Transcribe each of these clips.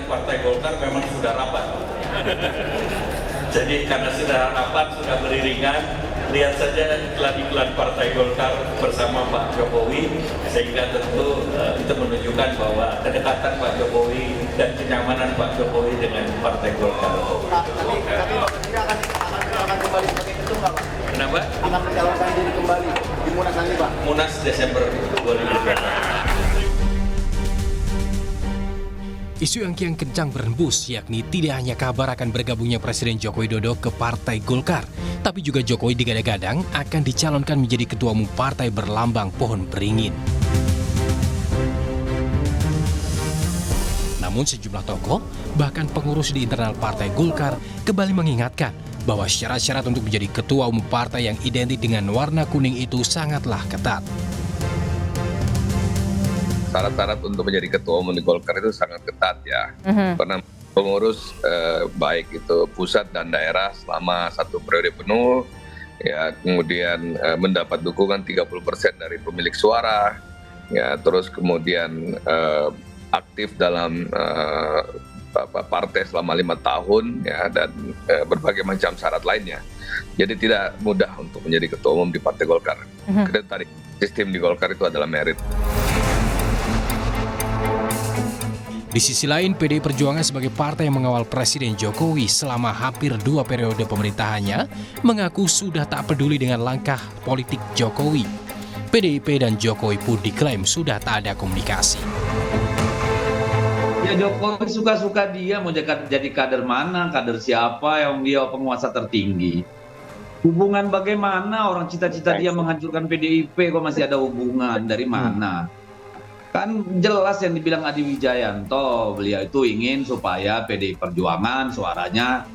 Partai Golkar memang sudah rapat. Jadi karena sudah rapat, sudah beriringan, lihat saja iklan-iklan Partai Golkar bersama Pak Jokowi, sehingga tentu itu menunjukkan bahwa kedekatan Pak Jokowi dan kenyamanan Pak Jokowi dengan Partai Golkar. Tapi akan kembali sebagai ketum nggak Pak? Kenapa? Akan mencalonkan diri kembali di Munas nanti Pak? Munas Desember 2024. Isu yang kian kencang berhembus, yakni tidak hanya kabar akan bergabungnya Presiden Joko Widodo ke Partai Golkar, tapi juga Jokowi digadang-gadang akan dicalonkan menjadi ketua umum partai berlambang pohon beringin. Namun sejumlah tokoh, bahkan pengurus di internal Partai Golkar, kembali mengingatkan bahwa syarat-syarat untuk menjadi ketua umum partai yang identik dengan warna kuning itu sangatlah ketat. Syarat-syarat untuk menjadi ketua umum di Golkar itu sangat ketat ya. Karena pengurus baik itu pusat dan daerah selama 1 periode penuh, ya kemudian mendapat dukungan 30% dari pemilik suara, ya terus kemudian aktif dalam partai selama 5 tahun, ya dan berbagai macam syarat lainnya. Jadi tidak mudah untuk menjadi ketua umum di Partai Golkar. Kita tadi sistem di Golkar itu adalah merit. Di sisi lain, PDI Perjuangan sebagai partai yang mengawal Presiden Jokowi selama hampir 2 periode pemerintahannya mengaku sudah tak peduli dengan langkah politik Jokowi. PDIP dan Jokowi pun diklaim sudah tak ada komunikasi. Ya Jokowi suka-suka dia mau jadi kader mana, kader siapa yang dia penguasa tertinggi. Hubungan bagaimana orang cita-cita dia menghancurkan PDIP kok masih ada hubungan, dari mana? Kan jelas yang dibilang Adi Wijayanto, beliau itu ingin supaya PDI Perjuangan suaranya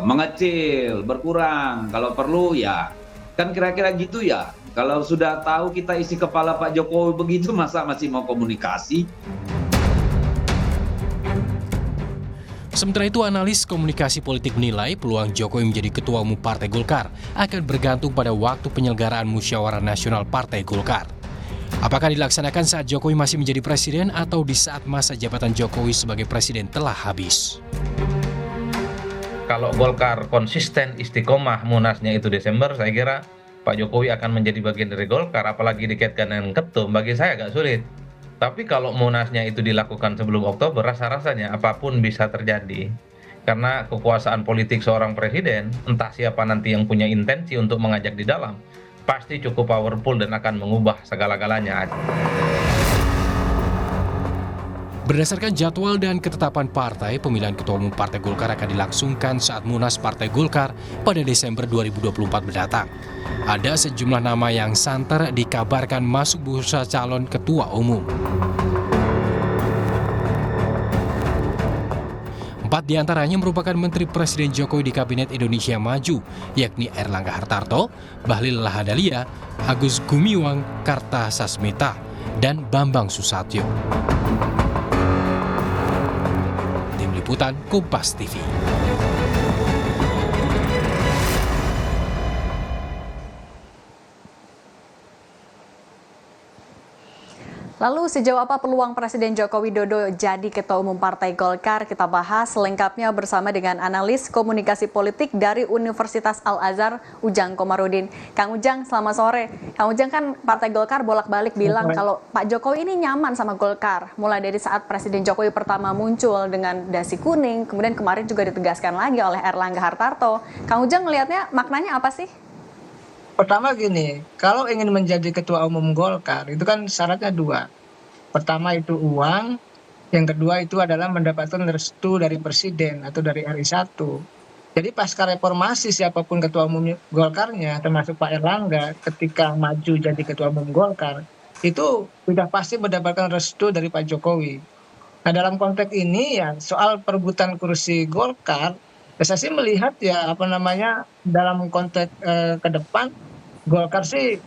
mengecil, berkurang. Kalau perlu ya, kan kira-kira gitu ya. Kalau sudah tahu kita isi kepala Pak Jokowi begitu, masa masih mau komunikasi? Sementara itu, analis komunikasi politik menilai peluang Jokowi menjadi ketua umum Partai Golkar akan bergantung pada waktu penyelenggaraan Musyawarah Nasional Partai Golkar. Apakah dilaksanakan saat Jokowi masih menjadi presiden atau di saat masa jabatan Jokowi sebagai presiden telah habis? Kalau Golkar konsisten istiqomah munasnya itu Desember, saya kira Pak Jokowi akan menjadi bagian dari Golkar, apalagi dikaitkan dengan ketum, bagi saya agak sulit. Tapi kalau munasnya itu dilakukan sebelum Oktober, rasa-rasanya apapun bisa terjadi. Karena kekuasaan politik seorang presiden, entah siapa nanti yang punya intensi untuk mengajak di dalam, pasti cukup powerful dan akan mengubah segala-galanya. Berdasarkan jadwal dan ketetapan partai, pemilihan ketua umum Partai Golkar akan dilangsungkan saat Munas Partai Golkar pada Desember 2024 mendatang. Ada sejumlah nama yang santer dikabarkan masuk bursa calon ketua umum. 4 diantaranya merupakan Menteri Presiden Jokowi di Kabinet Indonesia Maju, yakni Erlangga Hartarto, Bahlil Lahadalia, Agus Gumiwang Kartasasmita, dan Bambang Susatyo. Tim Liputan Kompas TV. Lalu sejauh apa peluang Presiden Joko Widodo jadi Ketua Umum Partai Golkar? Kita bahas selengkapnya bersama dengan analis komunikasi politik dari Universitas Al-Azhar, Ujang Komarudin. Kang Ujang, selamat sore. Kang Ujang, kan Partai Golkar bolak-balik bilang kalau Pak Jokowi ini nyaman sama Golkar. Mulai dari saat Presiden Jokowi pertama muncul dengan dasi kuning, kemudian kemarin juga ditegaskan lagi oleh Erlangga Hartarto. Kang Ujang ngelihatnya maknanya apa sih? Pertama gini, kalau ingin menjadi ketua umum Golkar itu kan syaratnya 2. Pertama itu uang, yang kedua itu adalah mendapatkan restu dari presiden atau dari RI 1. Jadi pasca reformasi siapapun ketua umum Golkarnya, termasuk Pak Erlangga ketika maju jadi ketua umum Golkar, itu sudah pasti mendapatkan restu dari Pak Jokowi. Nah dalam konteks ini ya soal perebutan kursi Golkar, saya sih melihat ya dalam konteks ke depan Golkar sih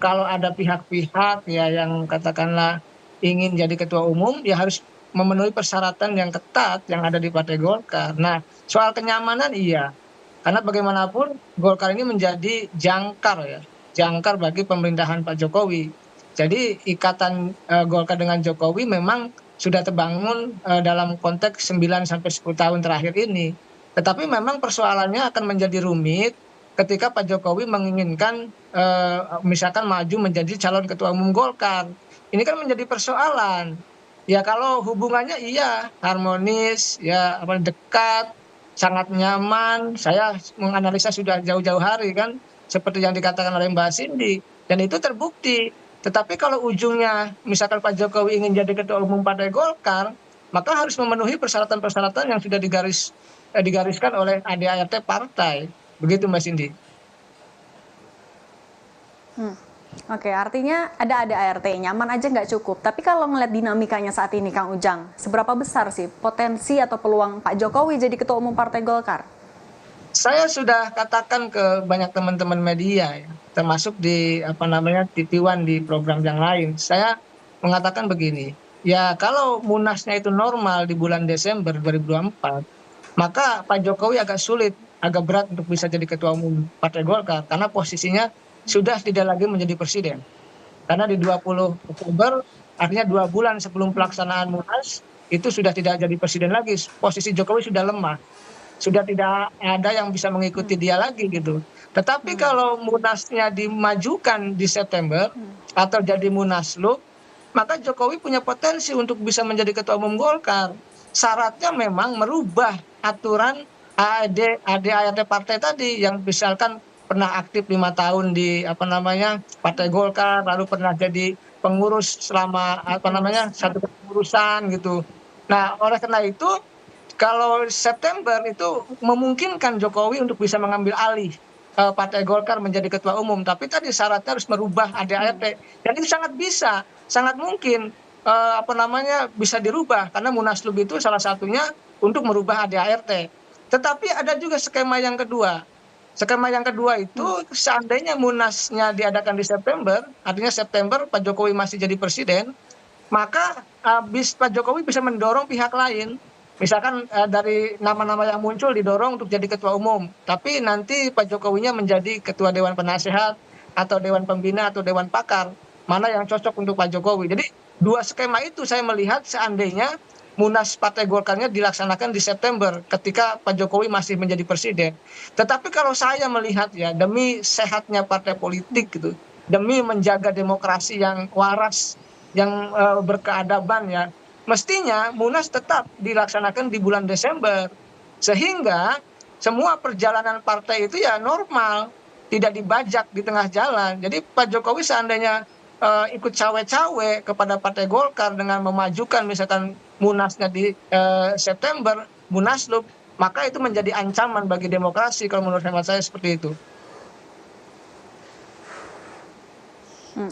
kalau ada pihak-pihak ya yang katakanlah ingin jadi ketua umum ya harus memenuhi persyaratan yang ketat yang ada di Partai Golkar. Nah soal kenyamanan iya, karena bagaimanapun Golkar ini menjadi jangkar bagi pemerintahan Pak Jokowi. Jadi ikatan Golkar dengan Jokowi memang sudah terbangun dalam konteks 9 sampai 10 tahun terakhir ini. Tetapi memang persoalannya akan menjadi rumit ketika Pak Jokowi menginginkan misalkan maju menjadi calon ketua umum Golkar. Ini kan menjadi persoalan. Ya kalau hubungannya iya harmonis, ya dekat, sangat nyaman. Saya menganalisa sudah jauh-jauh hari kan, seperti yang dikatakan oleh Mbak Cindy, dan itu terbukti. Tetapi kalau ujungnya misalkan Pak Jokowi ingin jadi ketua umum Partai Golkar, maka harus memenuhi persyaratan-persyaratan yang sudah digariskan oleh ADART partai. Begitu Mbak Cindy. Oke, artinya ada ART, nyaman aja nggak cukup. Tapi kalau ngeliat dinamikanya saat ini, Kang Ujang, seberapa besar sih potensi atau peluang Pak Jokowi jadi ketua umum Partai Golkar? Saya sudah katakan ke banyak teman-teman media, ya, termasuk di TV One di program yang lain. Saya mengatakan begini, ya kalau munasnya itu normal di bulan Desember 2024, maka Pak Jokowi agak sulit, agak berat untuk bisa jadi ketua umum Partai Golkar karena posisinya sudah tidak lagi menjadi presiden. Karena di 20 Oktober, artinya 2 bulan sebelum pelaksanaan Munas, itu sudah tidak jadi presiden lagi. Posisi Jokowi sudah lemah. Sudah tidak ada yang bisa mengikuti dia lagi gitu. Tetapi kalau Munasnya dimajukan di September atau jadi Munaslup, maka Jokowi punya potensi untuk bisa menjadi ketua umum Golkar. Syaratnya memang merubah aturan ADART partai tadi yang misalkan pernah aktif 5 tahun di Partai Golkar, lalu pernah jadi pengurus selama satu kepengurusan gitu. Nah, oleh karena itu kalau September itu memungkinkan Jokowi untuk bisa mengambil alih Partai Golkar menjadi ketua umum, tapi tadi syaratnya harus merubah ADART. Dan itu sangat mungkin bisa dirubah karena Munaslup itu salah satunya untuk merubah ADART. Tetapi ada juga skema yang kedua. Skema yang kedua itu seandainya Munasnya diadakan di September, artinya September Pak Jokowi masih jadi presiden, maka Pak Jokowi bisa mendorong pihak lain. Misalkan dari nama-nama yang muncul didorong untuk jadi ketua umum, tapi nanti Pak Jokowinya menjadi ketua Dewan Penasehat atau Dewan Pembina atau Dewan Pakar. Mana yang cocok untuk Pak Jokowi. Jadi dua skema itu saya melihat seandainya Munas Partai Golkarnya dilaksanakan di September ketika Pak Jokowi masih menjadi presiden. Tetapi kalau saya melihat ya demi sehatnya partai politik gitu, demi menjaga demokrasi yang waras, yang berkeadaban ya, mestinya Munas tetap dilaksanakan di bulan Desember. Sehingga semua perjalanan partai itu ya normal, tidak dibajak di tengah jalan. Jadi Pak Jokowi seandainya ikut cawe-cawe kepada Partai Golkar dengan memajukan misalkan Munasnya di September, Munaslup, maka itu menjadi ancaman bagi demokrasi kalau menurut hemat saya seperti itu.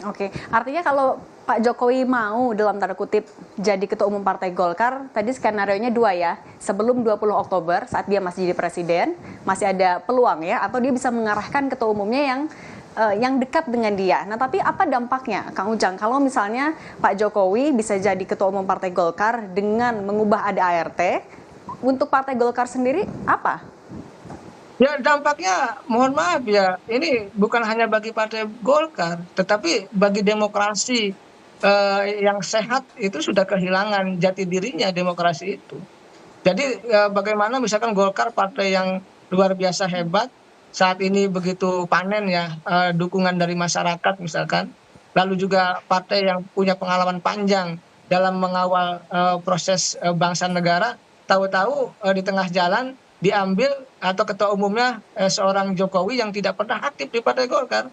Oke, artinya kalau Pak Jokowi mau dalam tanda kutip jadi ketua umum Partai Golkar, tadi skenario-nya 2 ya, sebelum 20 Oktober saat dia masih jadi presiden, masih ada peluang ya, atau dia bisa mengarahkan ketua umumnya yang dekat dengan dia. Nah, tapi apa dampaknya, Kang Ujang, kalau misalnya Pak Jokowi bisa jadi ketua umum Partai Golkar dengan mengubah ADART, untuk Partai Golkar sendiri apa? Ya dampaknya mohon maaf ya, ini bukan hanya bagi Partai Golkar, tetapi bagi demokrasi yang sehat itu sudah kehilangan jati dirinya demokrasi itu. Jadi bagaimana misalkan Golkar partai yang luar biasa hebat, saat ini begitu panen ya dukungan dari masyarakat misalkan, lalu juga partai yang punya pengalaman panjang dalam mengawal proses bangsa negara, tahu-tahu di tengah jalan diambil atau ketua umumnya seorang Jokowi yang tidak pernah aktif di Partai Golkar,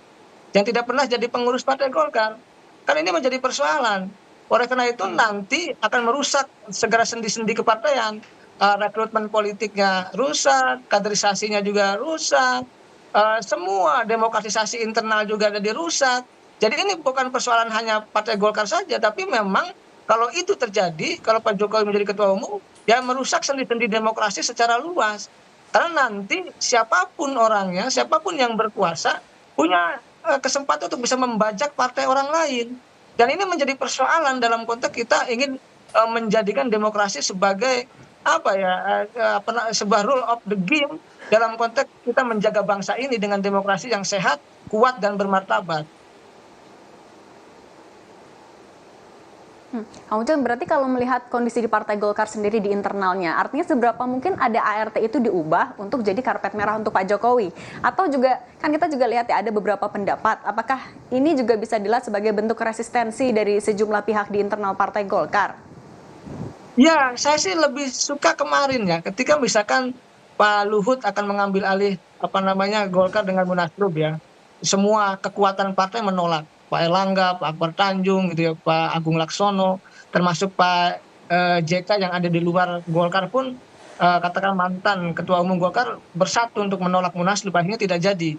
yang tidak pernah jadi pengurus Partai Golkar. Kan ini menjadi persoalan. Oleh karena itu nanti akan merusak segala sendi-sendi kepartaian. Rekrutmen politiknya rusak, kaderisasinya juga rusak, semua demokratisasi internal juga ada dirusak. Jadi ini bukan persoalan hanya Partai Golkar saja, tapi memang kalau itu terjadi, kalau Pak Jokowi menjadi ketua umum, ya merusak sendi-sendi demokrasi secara luas. Karena nanti siapapun orangnya, siapapun yang berkuasa, punya kesempatan untuk bisa membajak partai orang lain. Dan ini menjadi persoalan dalam konteks kita ingin menjadikan demokrasi sebagai sebuah rule of the game dalam konteks kita menjaga bangsa ini dengan demokrasi yang sehat, kuat dan bermartabat. Kang Ujang, berarti kalau melihat kondisi di Partai Golkar sendiri di internalnya, artinya seberapa mungkin ada ART itu diubah untuk jadi karpet merah untuk Pak Jokowi? Atau juga, kan kita juga lihat ya ada beberapa pendapat, apakah ini juga bisa dilihat sebagai bentuk resistensi dari sejumlah pihak di internal Partai Golkar? Ya, saya sih lebih suka kemarin ya, ketika misalkan Pak Luhut akan mengambil alih Golkar dengan Munaslup ya. Semua kekuatan partai menolak. Pak Erlangga, Pak Akbar Tanjung, gitu ya, Pak Agung Laksono, termasuk Pak JK yang ada di luar Golkar pun katakan mantan Ketua Umum Golkar bersatu untuk menolak Munaslup, akhirnya tidak jadi.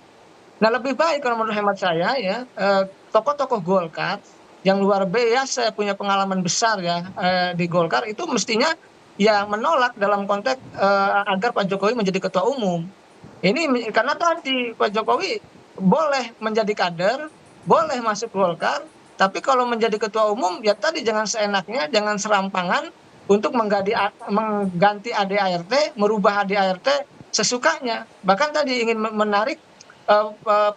Nah, lebih baik kalau menurut hemat saya ya, tokoh-tokoh Golkar yang luar biasa punya pengalaman besar ya di Golkar itu mestinya ya menolak dalam konteks agar Pak Jokowi menjadi ketua umum. Ini karena tadi Pak Jokowi boleh menjadi kader, boleh masuk Golkar, tapi kalau menjadi ketua umum ya tadi jangan seenaknya, jangan serampangan untuk mengganti ADART, merubah ADART sesukanya. Bahkan tadi ingin menarik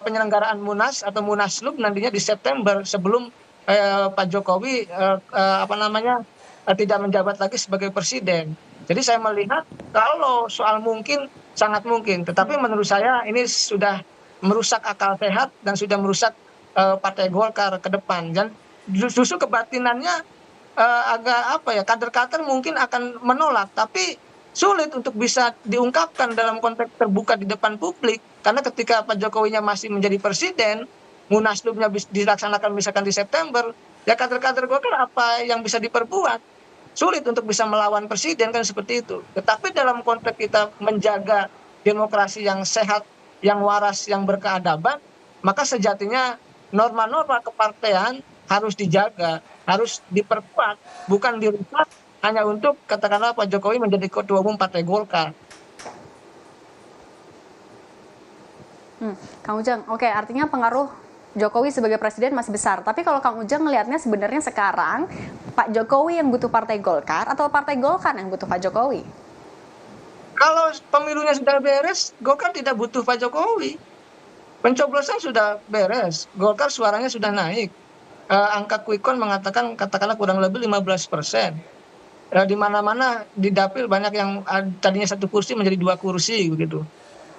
penyelenggaraan Munas atau Munaslup nantinya di September sebelum Pak Jokowi tidak menjabat lagi sebagai presiden. Jadi saya melihat kalau soal mungkin sangat mungkin, tetapi menurut saya ini sudah merusak akal sehat dan sudah merusak Partai Golkar ke depan. Dan justru kebatinannya agak kader-kader mungkin akan menolak, tapi sulit untuk bisa diungkapkan dalam konteks terbuka di depan publik, karena ketika Pak Jokowinya masih menjadi presiden, Munaslupnya dilaksanakan misalkan di September, ya kader-kader Golkar apa yang bisa diperbuat? Sulit untuk bisa melawan presiden, kan seperti itu. Tetapi dalam konteks kita menjaga demokrasi yang sehat, yang waras, yang berkeadaban, maka sejatinya norma-norma kepartean harus dijaga, harus diperkuat, bukan dirusak hanya untuk katakanlah Pak Jokowi menjadi ketua umum Partai Golkar. Kang Ujang, oke, artinya pengaruh Jokowi sebagai presiden masih besar. Tapi kalau Kang Ujang melihatnya sebenarnya sekarang Pak Jokowi yang butuh Partai Golkar atau Partai Golkar yang butuh Pak Jokowi? Kalau pemilunya sudah beres, Golkar tidak butuh Pak Jokowi. Pencoblosan sudah beres, Golkar suaranya sudah naik. Angka quick count mengatakan katakanlah kurang lebih 15%. Di mana-mana di dapil banyak yang tadinya 1 kursi menjadi 2 kursi begitu.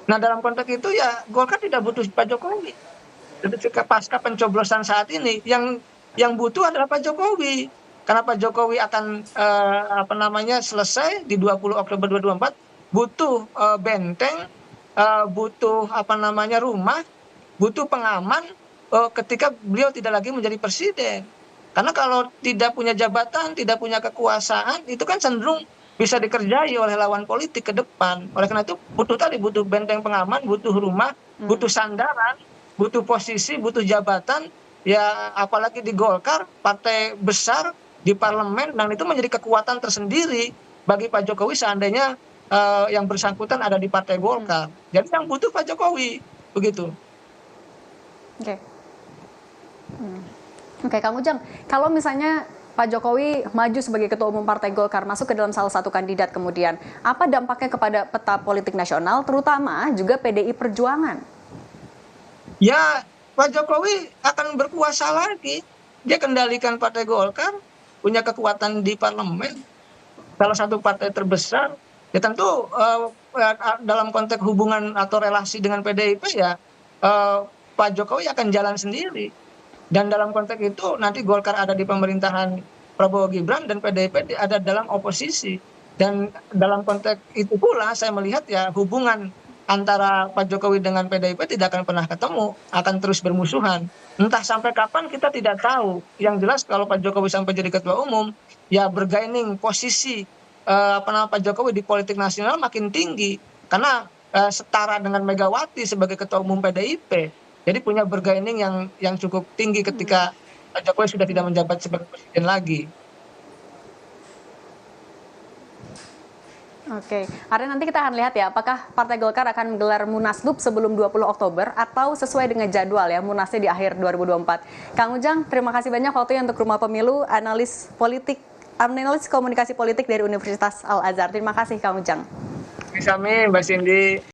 Nah, dalam konteks itu ya Golkar tidak butuh Pak Jokowi. Ketika pasca pencoblosan saat ini yang butuh adalah Pak Jokowi. Karena Pak Jokowi akan selesai di 20 Oktober 2024, butuh benteng, butuh rumah, butuh pengaman ketika beliau tidak lagi menjadi presiden. Karena kalau tidak punya jabatan, tidak punya kekuasaan, itu kan cenderung bisa dikerjai oleh lawan politik ke depan. Oleh karena itu butuh benteng pengaman, butuh rumah, butuh sandaran, butuh posisi, butuh jabatan. Ya apalagi di Golkar, partai besar di parlemen, dan itu menjadi kekuatan tersendiri bagi Pak Jokowi seandainya yang bersangkutan ada di Partai Golkar. Jadi yang butuh Pak Jokowi, begitu. Oke. Oke, Kang Ujang, kalau misalnya Pak Jokowi maju sebagai Ketua Umum Partai Golkar, masuk ke dalam salah satu kandidat kemudian, apa dampaknya kepada peta politik nasional, terutama juga PDI Perjuangan? Ya, Pak Jokowi akan berkuasa lagi. Dia kendalikan Partai Golkar, punya kekuatan di parlemen, salah satu partai terbesar. Ya tentu dalam konteks hubungan atau relasi dengan PDIP ya Pak Jokowi akan jalan sendiri. Dan dalam konteks itu nanti Golkar ada di pemerintahan Prabowo Gibran dan PDIP ada dalam oposisi. Dan dalam konteks itu pula saya melihat ya hubungan antara Pak Jokowi dengan PDIP tidak akan pernah ketemu, akan terus bermusuhan. Entah sampai kapan kita tidak tahu. Yang jelas kalau Pak Jokowi sampai jadi ketua umum, ya bergaining posisi Pak Jokowi di politik nasional makin tinggi. Karena setara dengan Megawati sebagai ketua umum PDIP. Jadi punya bergaining yang cukup tinggi ketika Pak Jokowi sudah tidak menjabat sebagai presiden lagi. Oke, hari nanti kita akan lihat ya, apakah Partai Golkar akan menggelar Munaslup sebelum 20 Oktober atau sesuai dengan jadwal ya, Munasnya di akhir 2024. Kang Ujang, terima kasih banyak waktunya untuk Rumah Pemilu, analis komunikasi politik dari Universitas Al-Azhar. Terima kasih Kang Ujang. Sami, Mbak Cindy.